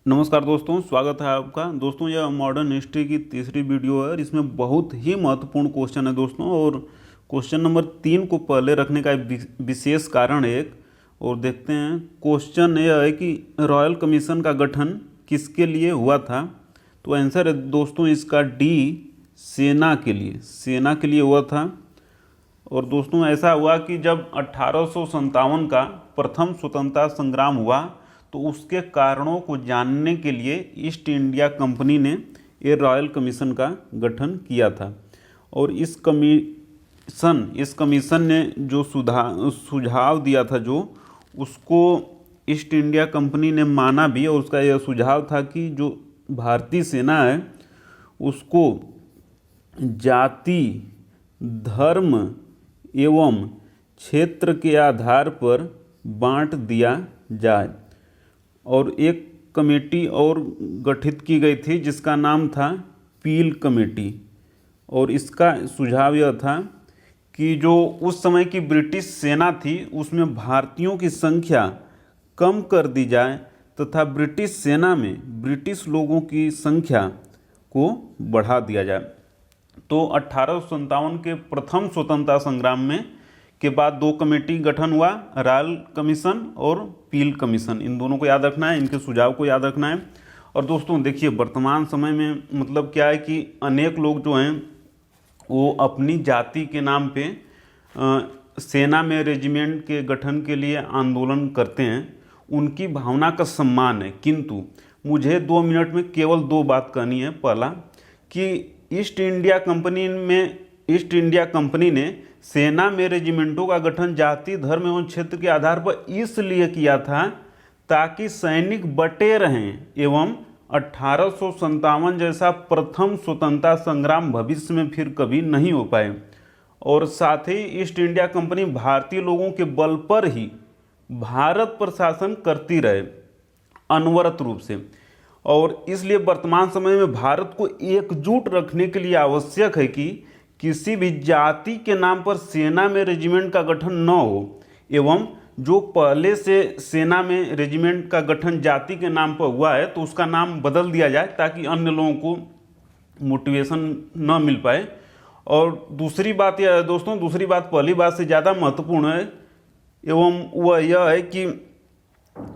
नमस्कार दोस्तों, स्वागत है आपका। दोस्तों यह मॉडर्न हिस्ट्री की तीसरी वीडियो है और इसमें बहुत ही महत्वपूर्ण क्वेश्चन है दोस्तों। और क्वेश्चन नंबर 3 को पहले रखने का एक विशेष कारण है और देखते हैं। क्वेश्चन यह है कि रॉयल कमीशन का गठन किसके लिए हुआ था। तो आंसर है दोस्तों इसका डी, सेना के लिए हुआ था। और दोस्तों ऐसा हुआ कि जब 1857 का प्रथम स्वतंत्रता संग्राम हुआ तो उसके कारणों को जानने के लिए ईस्ट इंडिया कंपनी ने ये रॉयल कमीशन का गठन किया था। और इस कमीशन ने जो सुझाव दिया था, जो उसको ईस्ट इंडिया कंपनी ने माना भी। और उसका यह सुझाव था कि जो भारतीय सेना है उसको जाति, धर्म एवं क्षेत्र के आधार पर बांट दिया जाए। और एक कमेटी और गठित की गई थी जिसका नाम था पील कमेटी। और इसका सुझाव यह था कि जो उस समय की ब्रिटिश सेना थी उसमें भारतीयों की संख्या कम कर दी जाए तथा ब्रिटिश सेना में ब्रिटिश लोगों की संख्या को बढ़ा दिया जाए। तो 1857 के प्रथम स्वतंत्रता संग्राम में के बाद दो कमेटी गठन हुआ, रॉयल कमीशन और पील कमीशन। इन दोनों को याद रखना है, इनके सुझाव को याद रखना है। और दोस्तों देखिए, वर्तमान समय में मतलब क्या है कि अनेक लोग जो हैं वो अपनी जाति के नाम पे सेना में रेजिमेंट के गठन के लिए आंदोलन करते हैं। उनकी भावना का सम्मान है, किंतु मुझे 2 मिनट में केवल 2 बात कहनी है। पहला कि ईस्ट इंडिया कंपनी ने सेना में रेजिमेंटों का गठन जाति, धर्म एवं क्षेत्र के आधार पर इसलिए किया था ताकि सैनिक बटे रहें एवं 1857 जैसा प्रथम स्वतंत्रता संग्राम भविष्य में फिर कभी नहीं हो पाए। और साथ ही ईस्ट इंडिया कंपनी भारतीय लोगों के बल पर ही भारत पर शासन करती रहे अनवरत रूप से। और इसलिए वर्तमान समय में भारत को एकजुट रखने के लिए आवश्यक है कि किसी भी जाति के नाम पर सेना में रेजिमेंट का गठन न हो, एवं जो पहले से सेना में रेजिमेंट का गठन जाति के नाम पर हुआ है तो उसका नाम बदल दिया जाए ताकि अन्य लोगों को मोटिवेशन न मिल पाए। और दूसरी बात यह है दोस्तों, दूसरी बात पहली बात से ज़्यादा महत्वपूर्ण है, एवं वह यह है कि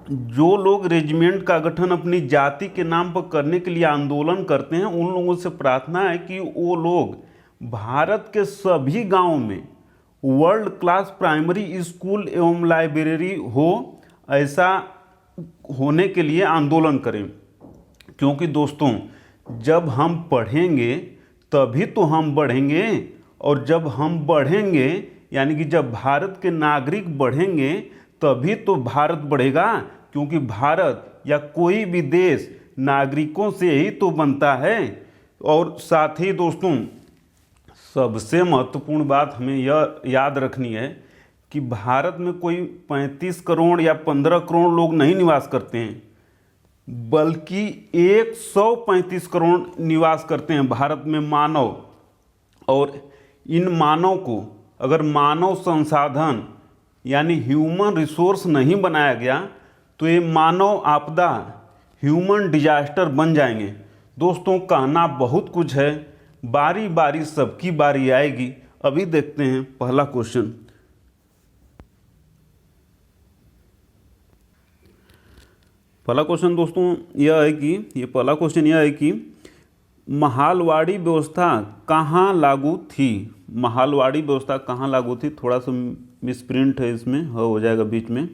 जो लोग रेजिमेंट का गठन अपनी जाति के नाम पर करने के लिए आंदोलन करते हैं उन लोगों से प्रार्थना है कि वो लोग भारत के सभी गांवों में वर्ल्ड क्लास प्राइमरी स्कूल एवं लाइब्रेरी हो, ऐसा होने के लिए आंदोलन करें। क्योंकि दोस्तों जब हम पढ़ेंगे तभी तो हम बढ़ेंगे, और जब हम बढ़ेंगे यानी कि जब भारत के नागरिक बढ़ेंगे तभी तो भारत बढ़ेगा। क्योंकि भारत या कोई भी देश नागरिकों से ही तो बनता है। और साथ ही दोस्तों सबसे महत्वपूर्ण बात हमें यह याद रखनी है कि भारत में कोई 35 करोड़ या 15 करोड़ लोग नहीं निवास करते हैं, बल्कि 135 करोड़ निवास करते हैं भारत में मानव। और इन मानव को अगर मानव संसाधन यानी ह्यूमन रिसोर्स नहीं बनाया गया तो ये मानव आपदा, ह्यूमन डिजास्टर बन जाएंगे। दोस्तों कहना बहुत कुछ है, बारी बारी सबकी बारी आएगी। अभी देखते हैं पहला क्वेश्चन। दोस्तों यह है कि पहला क्वेश्चन यह है कि महालवाड़ी व्यवस्था कहाँ लागू थी। महालवाड़ी व्यवस्था कहाँ लागू थी, थोड़ा सा मिसप्रिंट है इसमें, हो जाएगा बीच में।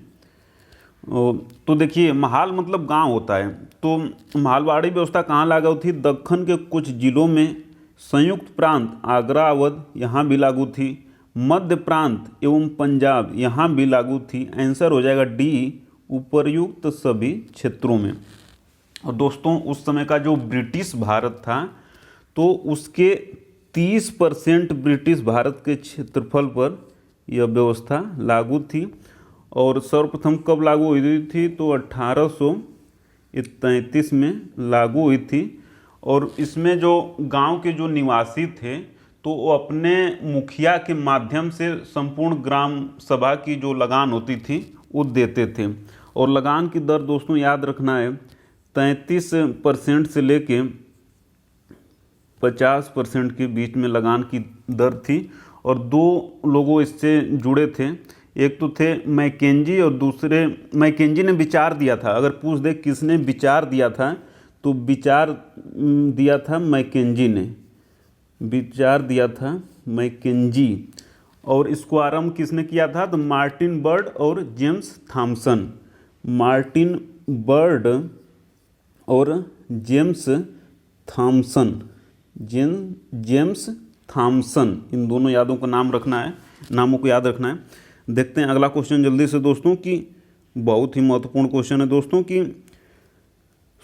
तो देखिए, महाल मतलब गांव होता है। तो महालवाड़ी व्यवस्था कहाँ लागू थी? दक्खन के कुछ जिलों में, संयुक्त प्रांत आगरा अवध यहाँ भी लागू थी, मध्य प्रांत एवं पंजाब यहाँ भी लागू थी। आंसर हो जाएगा डी, उपर्युक्त सभी क्षेत्रों में। और दोस्तों उस समय का जो ब्रिटिश भारत था तो उसके 30% ब्रिटिश भारत के क्षेत्रफल पर यह व्यवस्था लागू थी। और सर्वप्रथम कब लागू हुई थी? तो 1833 में लागू हुई थी। और इसमें जो गांव के जो निवासी थे तो वो अपने मुखिया के माध्यम से संपूर्ण ग्राम सभा की जो लगान होती थी वो देते थे। और लगान की दर दोस्तों याद रखना है 33% से लेके 50% के बीच में लगान की दर थी और दो लोगों इससे जुड़े थे। एक तो थे मैकेंजी और दूसरे, मैकेंजी ने विचार दिया था। अगर पूछ दे किसने विचार दिया था तो विचार दिया था मैकेंजी ने, विचार दिया था मैकेंजी। और इसको आरंभ किसने किया था तो मार्टिन बर्ड और जेम्स थॉमसन। मार्टिन बर्ड और जेम्स थॉमसन, जेम्स थॉमसन, इन दोनों यादों का नाम रखना है, नामों को याद रखना है। देखते हैं अगला क्वेश्चन जल्दी से दोस्तों की, बहुत ही महत्वपूर्ण क्वेश्चन है दोस्तों की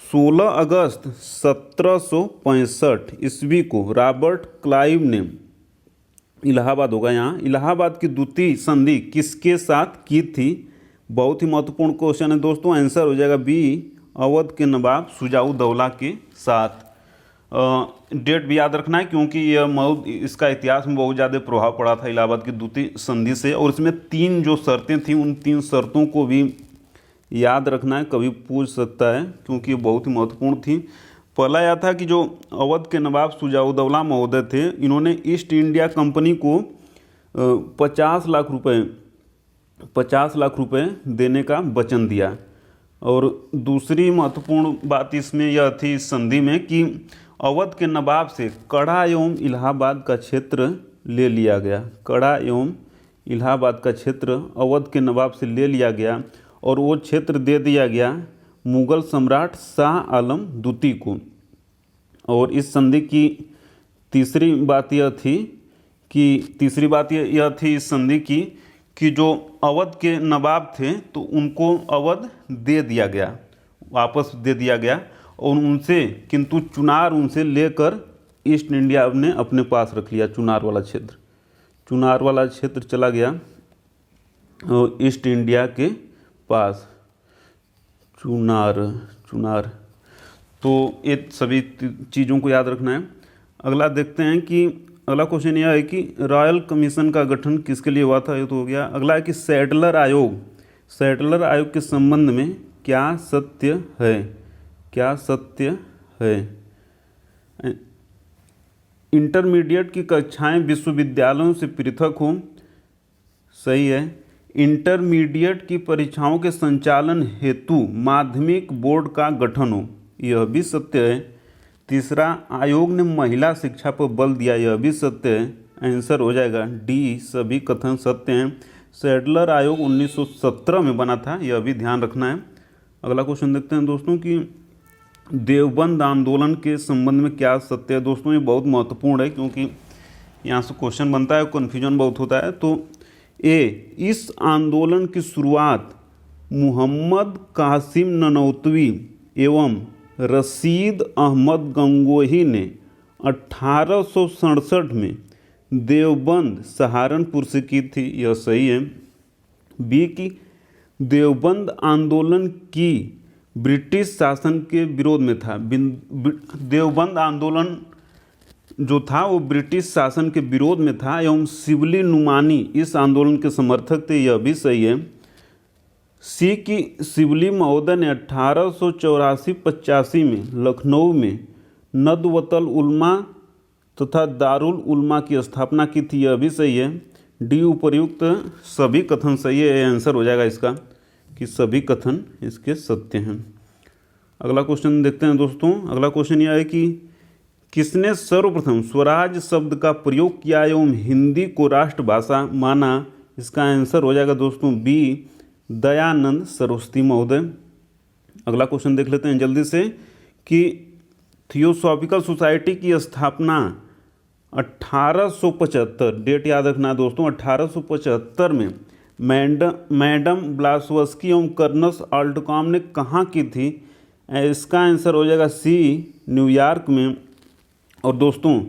16 अगस्त 1765 ईस्वी को रॉबर्ट क्लाइव ने, इलाहाबाद होगा यहाँ, इलाहाबाद की द्वितीय संधि किसके साथ की थी? बहुत ही महत्वपूर्ण क्वेश्चन है दोस्तों। आंसर हो जाएगा बी, अवध के नवाब शुजाउद्दौला के साथ। डेट भी याद रखना है क्योंकि यह इसका इतिहास में बहुत ज़्यादा प्रभाव पड़ा था इलाहाबाद की द्वितीय संधि से। और इसमें 3 जो शर्तें थी उन 3 शर्तों को भी याद रखना है, कभी पूछ सकता है क्योंकि ये बहुत ही महत्वपूर्ण थी। पहला यह था कि जो अवध के नवाब शुजाउद्दौला महोदय थे, इन्होंने ईस्ट इंडिया कंपनी को 50 लाख रुपए देने का वचन दिया। और दूसरी महत्वपूर्ण बात इसमें यह थी इस संधि में कि अवध के नवाब से कड़ा एवं इलाहाबाद का क्षेत्र ले लिया गया। कड़ा एवं इलाहाबाद का क्षेत्र अवध के नवाब से ले लिया गया और वो क्षेत्र दे दिया गया मुगल सम्राट शाह आलम द्वितीय को। और इस संधि की तीसरी बात यह थी इस संधि की कि जो अवध के नवाब थे तो उनको अवध दे दिया गया, वापस दे दिया गया और उनसे, किंतु चुनार उनसे लेकर ईस्ट इंडिया ने अपने पास रख लिया। चुनार वाला क्षेत्र चला गया और ईस्ट इंडिया के पास, चुनार। तो ये सभी चीज़ों को याद रखना है। अगला देखते हैं कि अगला क्वेश्चन यह है कि रॉयल कमीशन का गठन किसके लिए हुआ था, ये तो हो गया। अगला है कि सैडलर आयोग के संबंध में क्या सत्य है? इंटरमीडिएट की कक्षाएं विश्वविद्यालयों से पृथक हों, सही है। इंटरमीडिएट की परीक्षाओं के संचालन हेतु माध्यमिक बोर्ड का गठन हो, यह भी सत्य है। तीसरा, आयोग ने महिला शिक्षा पर बल दिया, यह भी सत्य है। आंसर हो जाएगा डी, सभी कथन सत्य हैं। सैडलर आयोग 1917 में बना था, यह भी ध्यान रखना है। अगला क्वेश्चन देखते हैं दोस्तों कि देवबंद आंदोलन के संबंध में क्या सत्य है? दोस्तों ये बहुत महत्वपूर्ण है क्योंकि यहाँ से क्वेश्चन बनता है, कन्फ्यूजन बहुत होता है। तो ए, इस आंदोलन की शुरुआत मोहम्मद कासिम ननौतवी एवं रशीद अहमद गंगोही ने 1867 में देवबंद सहारनपुर से की थी, यह सही है। बी, की देवबंद आंदोलन की ब्रिटिश शासन के विरोध में था। देवबंद आंदोलन जो था वो ब्रिटिश शासन के विरोध में था एवं शिवली नुमानी इस आंदोलन के समर्थक थे, यह भी सही है। सी, की शिवली महोदय ने 1884-85 में लखनऊ में नदवतल उलमा तथा दारुल उलमा की स्थापना की थी, यह भी सही है। डी, उपर्युक्त सभी कथन सही है, आंसर हो जाएगा इसका कि सभी कथन इसके सत्य हैं। अगला क्वेश्चन देखते हैं दोस्तों। अगला क्वेश्चन यह है कि किसने सर्वप्रथम स्वराज शब्द का प्रयोग किया एवं हिंदी को राष्ट्रभाषा माना? इसका आंसर हो जाएगा दोस्तों बी, दयानंद सरस्वती महोदय। अगला क्वेश्चन देख लेते हैं जल्दी से कि थियोसॉफिकल सोसाइटी की स्थापना 1875, डेट याद रखना दोस्तों, 1875 में मैडम ब्लासवस्की एवं कर्नल ऑल्टकॉम ने कहाँ की थी? इसका आंसर हो जाएगा सी, न्यूयॉर्क में। और दोस्तों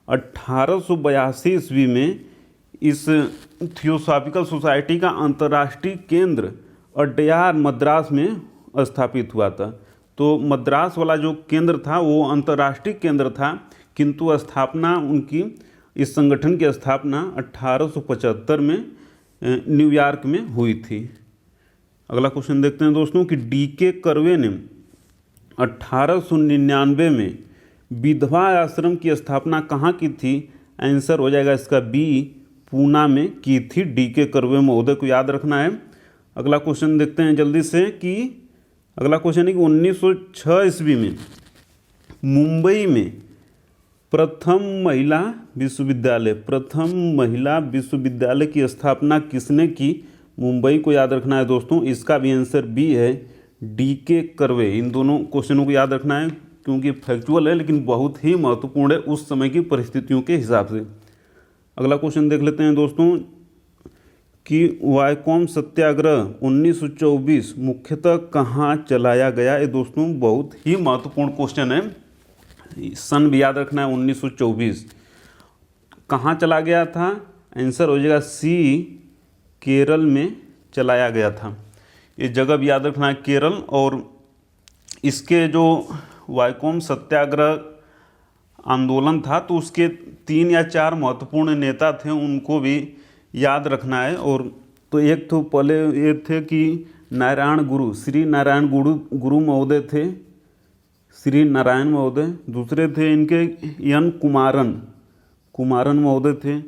1882 ईस्वी में इस थियोसॉफिकल सोसाइटी का अंतर्राष्ट्रीय केंद्र अड्यार मद्रास में स्थापित हुआ था। तो मद्रास वाला जो केंद्र था वो अंतर्राष्ट्रीय केंद्र था, किंतु स्थापना उनकी, इस संगठन की स्थापना 1875 में न्यूयॉर्क में हुई थी। अगला क्वेश्चन देखते हैं दोस्तों कि डी के कर्वे ने 1899 में विधवा आश्रम की स्थापना कहाँ की थी? आंसर हो जाएगा इसका बी, पूना में की थी। डी.के. कर्वे महोदय को याद रखना है। अगला क्वेश्चन देखते हैं जल्दी से कि अगला क्वेश्चन है कि 1906 ईस्वी में मुंबई में प्रथम महिला विश्वविद्यालय की स्थापना किसने की? मुंबई को याद रखना है दोस्तों। इसका भी आंसर बी है, डी.के. कर्वे। इन दोनों क्वेश्चनों को याद रखना है क्योंकि फैक्चुअल है लेकिन बहुत ही महत्वपूर्ण है उस समय की परिस्थितियों के हिसाब से। अगला क्वेश्चन देख लेते हैं दोस्तों कि वायकोम सत्याग्रह 1924 मुख्यतः कहाँ चलाया गया? ये दोस्तों बहुत ही महत्वपूर्ण क्वेश्चन है, सन भी याद रखना है। 1924 कहाँ चला गया था? आंसर हो जाएगा सी, केरल में चलाया गया था। ये जगह भी याद रखना है, केरल। और इसके जो वायकोम सत्याग्रह आंदोलन था तो उसके 3 या 4 महत्वपूर्ण नेता थे, उनको भी याद रखना है। और तो एक तो पहले ये थे कि नारायण गुरु, श्री नारायण गुरु महोदय थे, श्री नारायण महोदय। दूसरे थे इनके एन कुमारन महोदय थे।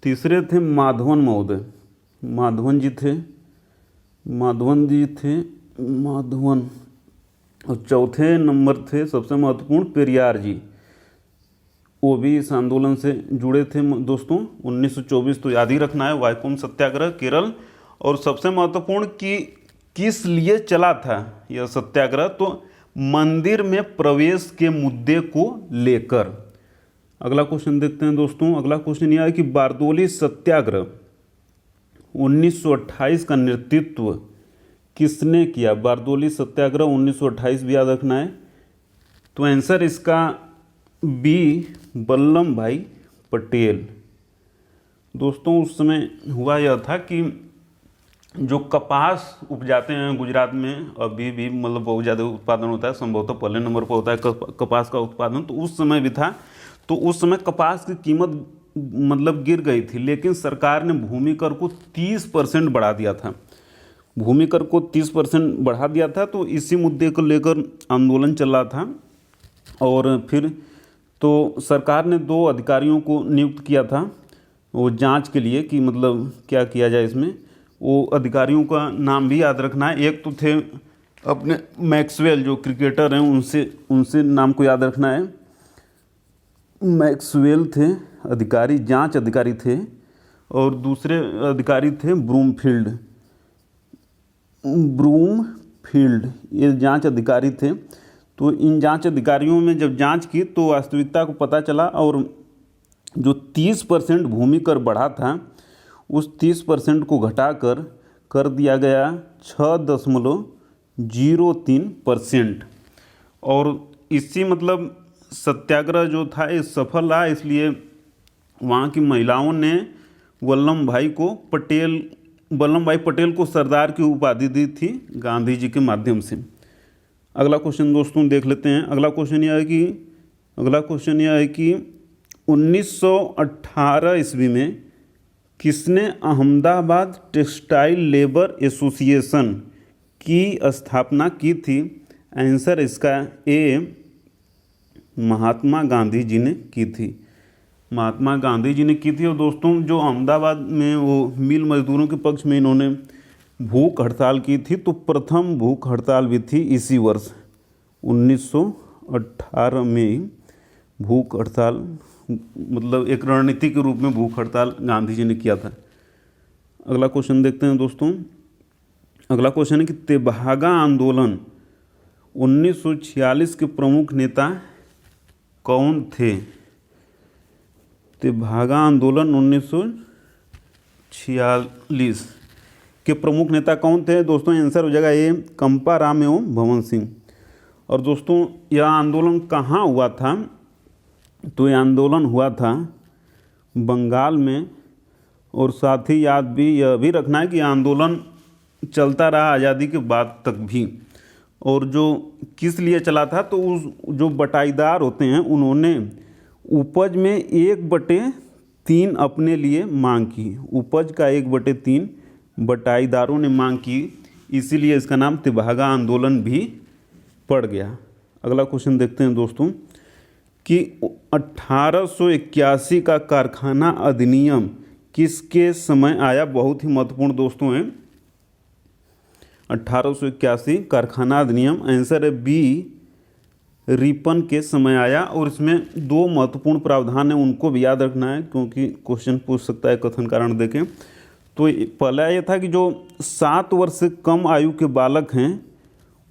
तीसरे थे माधवन महोदय, माधवन जी थे। और चौथे नंबर थे सबसे महत्वपूर्ण पेरियार जी, वो भी इस आंदोलन से जुड़े थे दोस्तों। 1924 तो याद ही रखना है, वायकोम सत्याग्रह, केरल। और सबसे महत्वपूर्ण कि किस लिए चला था यह सत्याग्रह? तो मंदिर में प्रवेश के मुद्दे को लेकर। अगला क्वेश्चन देखते हैं दोस्तों। अगला क्वेश्चन यह है कि बारदोली सत्याग्रह 1928 का नेतृत्व किसने किया? बारदोली सत्याग्रह 1928 भी याद रखना है। तो आंसर इसका बी, वल्लभ भाई पटेल। दोस्तों उस समय हुआ यह था कि जो कपास उपजाते हैं गुजरात में, अभी भी मतलब बहुत ज़्यादा उत्पादन होता है, संभवतः पहले नंबर पर होता है कपास का उत्पादन। तो उस समय भी था, तो उस समय कपास की कीमत मतलब गिर गई थी, लेकिन सरकार ने भूमि कर को 30% बढ़ा दिया था। भूमि कर को 30% बढ़ा दिया था, तो इसी मुद्दे को लेकर आंदोलन चल रहा था। और फिर तो सरकार ने 2 अधिकारियों को नियुक्त किया था वो जांच के लिए कि मतलब क्या किया जाए इसमें। वो अधिकारियों का नाम भी याद रखना है। एक तो थे अपने मैक्सवेल जो क्रिकेटर हैं, उनसे नाम को याद रखना है। मैक्सवेल थे अधिकारी, जांच अधिकारी थे। और दूसरे अधिकारी थे ब्रूमफील्ड, ये जांच अधिकारी थे। तो इन जांच अधिकारियों में जब जांच की तो वास्तविकता को पता चला, और जो 30% भूमि कर बढ़ा था उस 30% को घटाकर कर दिया गया 6.03%। और इसी मतलब सत्याग्रह जो था ये सफल रहा, इसलिए वहाँ की महिलाओं ने वल्लभ भाई पटेल को सरदार की उपाधि दी थी गांधी जी के माध्यम से। अगला क्वेश्चन दोस्तों देख लेते हैं। अगला क्वेश्चन यह है कि 1918 ईस्वी में किसने अहमदाबाद टेक्सटाइल लेबर एसोसिएशन की स्थापना की थी? आंसर इसका ए, महात्मा गांधी जी ने की थी। महात्मा गांधी जी ने की थी। और दोस्तों जो अहमदाबाद में वो मिल मजदूरों के पक्ष में इन्होंने भूख हड़ताल की थी, तो प्रथम भूख हड़ताल भी थी इसी वर्ष 1918 में। भूख हड़ताल मतलब एक रणनीति के रूप में भूख हड़ताल गांधी जी ने किया था। अगला क्वेश्चन देखते हैं दोस्तों। अगला क्वेश्चन है कि तेभागा आंदोलन 1946 के प्रमुख नेता कौन थे? तेभागा आंदोलन 1946 के प्रमुख नेता कौन थे? दोस्तों आंसर हो जाएगा ए, कंपाराम एवं भवन सिंह। और दोस्तों यह आंदोलन कहाँ हुआ था? तो यह आंदोलन हुआ था बंगाल में। और साथ ही यह भी रखना है कि आंदोलन चलता रहा आज़ादी के बाद तक भी। और जो किस लिए चला था? तो उस जो बटाईदार होते हैं उन्होंने उपज में 1/3 अपने लिए मांग की। उपज का 1/3 बटाईदारों ने मांग की, इसीलिए इसका नाम तेभागा आंदोलन भी पड़ गया। अगला क्वेश्चन देखते हैं दोस्तों कि 1881 का कारखाना अधिनियम किसके समय आया। बहुत ही महत्वपूर्ण दोस्तों है 1881 कारखाना अधिनियम। आंसर है बी, रिपन के समय आया। और इसमें दो महत्वपूर्ण प्रावधान है, उनको भी याद रखना है क्योंकि क्वेश्चन पूछ सकता है कथन कारण देखें। तो पहला ये था कि जो 7 वर्ष से कम आयु के बालक हैं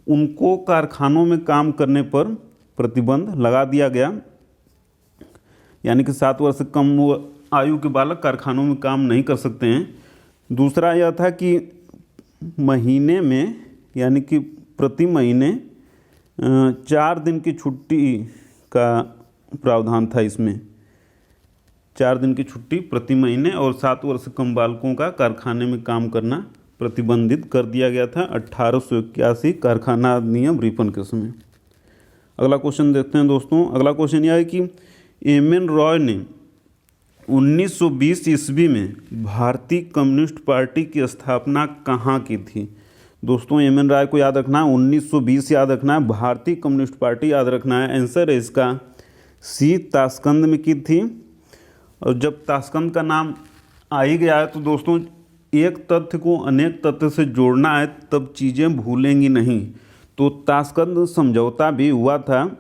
उनको कारखानों में काम करने पर प्रतिबंध लगा दिया गया, यानी कि 7 वर्ष से कम आयु के बालक कारखानों में काम नहीं कर सकते हैं। दूसरा यह था कि महीने में, यानी कि प्रति महीने 4 दिन की छुट्टी का प्रावधान था इसमें, 4 दिन की छुट्टी प्रति महीने, और 7 वर्ष से कम बालकों का कारखाने में काम करना प्रतिबंधित कर दिया गया था 1881 कारखाना अधिनियम रिपन के समय। अगला क्वेश्चन देखते हैं दोस्तों। अगला क्वेश्चन यह है कि एम.एन. रॉय ने 1920 ईस्वी में भारतीय कम्युनिस्ट पार्टी की स्थापना कहाँ की थी। दोस्तों एम.एन. रॉय को याद रखना है, 1920 याद रखना है, भारतीय कम्युनिस्ट पार्टी याद रखना है। आंसर है इसका सी, ताशकंद में की थी। और जब ताशकंद का नाम आ ही गया है तो दोस्तों एक तथ्य को अनेक तथ्य से जोड़ना है, तब चीज़ें भूलेंगी नहीं। तो ताशकंद समझौता भी हुआ था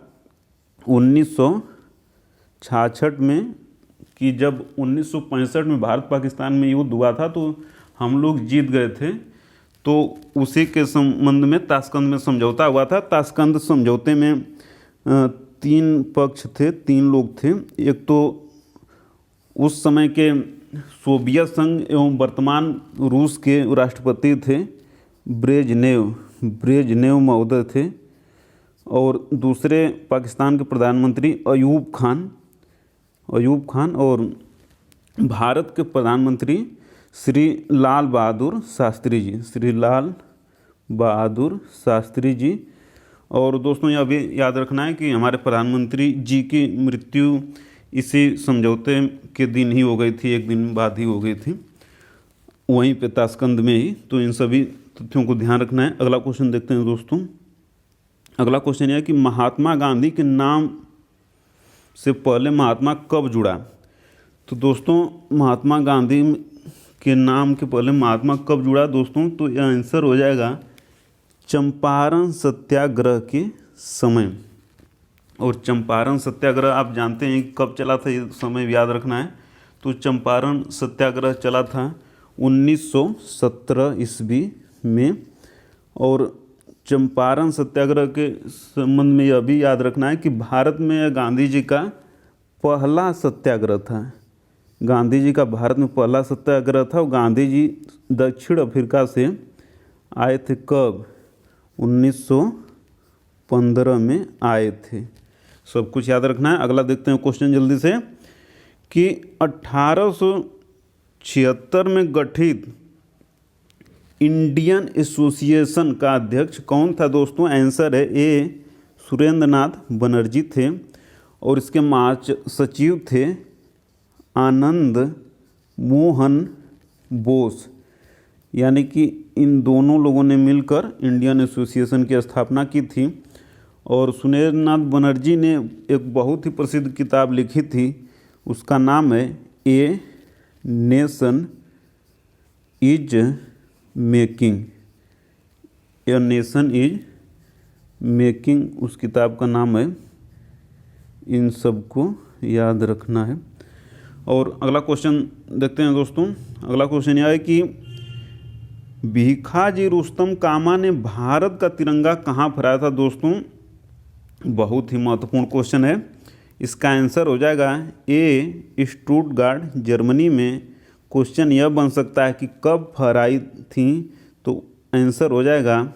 1966 में, कि जब 1965 में भारत पाकिस्तान में युद्ध हुआ था तो हम लोग जीत गए थे, तो उसी के संबंध में ताशकंद में समझौता हुआ था। ताशकंद समझौते में 3 पक्ष थे, 3 लोग थे। एक तो उस समय के सोवियत संघ एवं वर्तमान रूस के राष्ट्रपति थे ब्रेजनेव महोदय थे, और दूसरे पाकिस्तान के प्रधानमंत्री अयूब खान, और भारत के प्रधानमंत्री श्री लाल बहादुर शास्त्री जी। और दोस्तों यह भी याद रखना है कि हमारे प्रधानमंत्री जी की मृत्यु इसी समझौते के दिन ही हो गई थी, एक दिन बाद ही हो गई थी, वहीं पे ताशकंद में ही। तो इन सभी तथ्यों को ध्यान रखना है। अगला क्वेश्चन देखते हैं दोस्तों। अगला क्वेश्चन यह है कि महात्मा गांधी के नाम से पहले महात्मा कब जुड़ा। तो दोस्तों महात्मा गांधी के नाम के पहले महात्मा कब जुड़ा दोस्तों, तो यह आंसर हो जाएगा चंपारण सत्याग्रह के समय। और चंपारण सत्याग्रह आप जानते हैं कब चला था, ये समय याद रखना है। तो चंपारण सत्याग्रह चला था 1917 ईस्वी में। और चंपारण सत्याग्रह के संबंध में यह भी याद रखना है कि भारत में गांधी जी का पहला सत्याग्रह था। गांधी जी का भारत में पहला सत्याग्रह था। और गांधी जी दक्षिण अफ्रीका से आए थे कब, 1915 में आए थे। सब कुछ याद रखना है। अगला देखते हैं क्वेश्चन जल्दी से कि 1876 में गठित इंडियन एसोसिएशन का अध्यक्ष कौन था दोस्तों। आंसर है ए, सुरेंद्र नाथ बनर्जी थे। और इसके महासचिव थे आनंद मोहन बोस, यानी कि इन दोनों लोगों ने मिलकर इंडियन एसोसिएशन की स्थापना की थी। और सुरेंद्र नाथ बनर्जी ने एक बहुत ही प्रसिद्ध किताब लिखी थी, उसका नाम है a nation is making. A nation is making उस किताब का नाम है। इन सबको याद रखना है। और अगला क्वेश्चन देखते हैं दोस्तों। अगला क्वेश्चन यह है कि भीखाजी रुस्तम कामा ने भारत का तिरंगा कहाँ फहराया था दोस्तों। बहुत ही महत्वपूर्ण क्वेश्चन है। इसका आंसर हो जाएगा ए, स्टुटगार्ट जर्मनी में। क्वेश्चन यह बन सकता है कि कब फहराई थी, तो आंसर हो जाएगा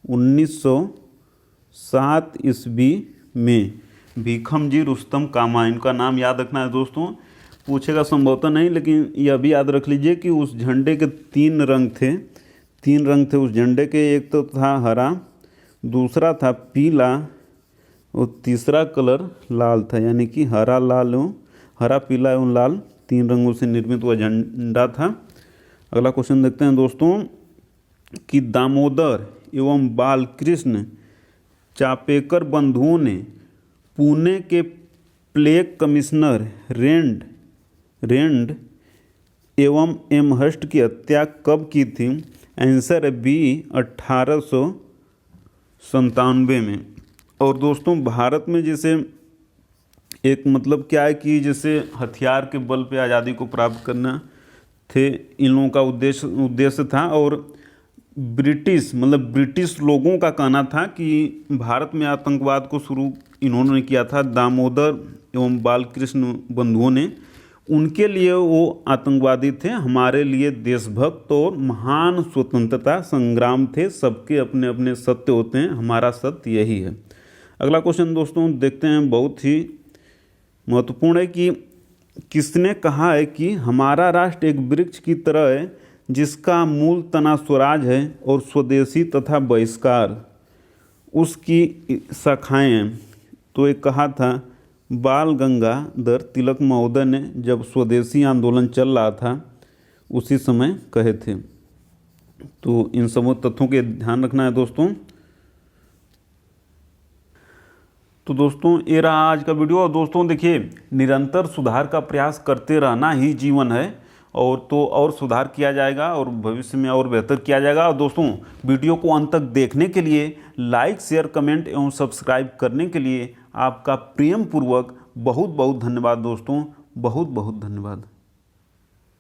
1907 ईस्वी में। भीखम जी रुस्तम कामा, इनका नाम याद रखना है दोस्तों। पूछेगा संभवतः नहीं, लेकिन यह भी याद रख लीजिए कि उस झंडे के 3 रंग थे। 3 रंग थे उस झंडे के। एक तो था हरा, दूसरा था पीला, और तीसरा कलर लाल था, यानी कि हरा पीला एवं लाल 3 रंगों से निर्मित हुआ झंडा था। अगला क्वेश्चन देखते हैं दोस्तों कि दामोदर एवं बालकृष्ण चापेकर बंधुओं ने पुणे के प्लेग कमिश्नर रेंड एवं एमहर्स्ट की हत्या कब की थी? आंसर है बी 1897 में। और दोस्तों भारत में जैसे एक मतलब क्या है कि जैसे हथियार के बल पे आज़ादी को प्राप्त करना थे इन लोगों का उद्देश्य था। और ब्रिटिश लोगों का कहना था कि भारत में आतंकवाद को शुरू इन्होंने किया था, दामोदर एवं बालकृष्ण बंधुओं ने। उनके लिए वो आतंकवादी थे, हमारे लिए देशभक्त और महान स्वतंत्रता संग्राम थे। सबके अपने अपने सत्य होते हैं, हमारा सत्य यही है। अगला क्वेश्चन दोस्तों देखते हैं, बहुत ही महत्वपूर्ण है कि किसने कहा है कि हमारा राष्ट्र एक वृक्ष की तरह है जिसका मूल तना स्वराज है और स्वदेशी तथा बहिष्कार उसकी शाखाएं हैं। तो एक कहा था बाल गंगाधर तिलक महोदय ने, जब स्वदेशी आंदोलन चल रहा था उसी समय कहे थे। तो इन सब तथ्यों के ध्यान रखना है दोस्तों। तो दोस्तों ये रहा आज का वीडियो। और दोस्तों देखिए, निरंतर सुधार का प्रयास करते रहना ही जीवन है, और तो और सुधार किया जाएगा और भविष्य में और बेहतर किया जाएगा। और दोस्तों वीडियो को अंत तक देखने के लिए, लाइक शेयर कमेंट एवं सब्सक्राइब करने के लिए आपका प्रेम पूर्वक बहुत बहुत धन्यवाद दोस्तों, बहुत बहुत धन्यवाद।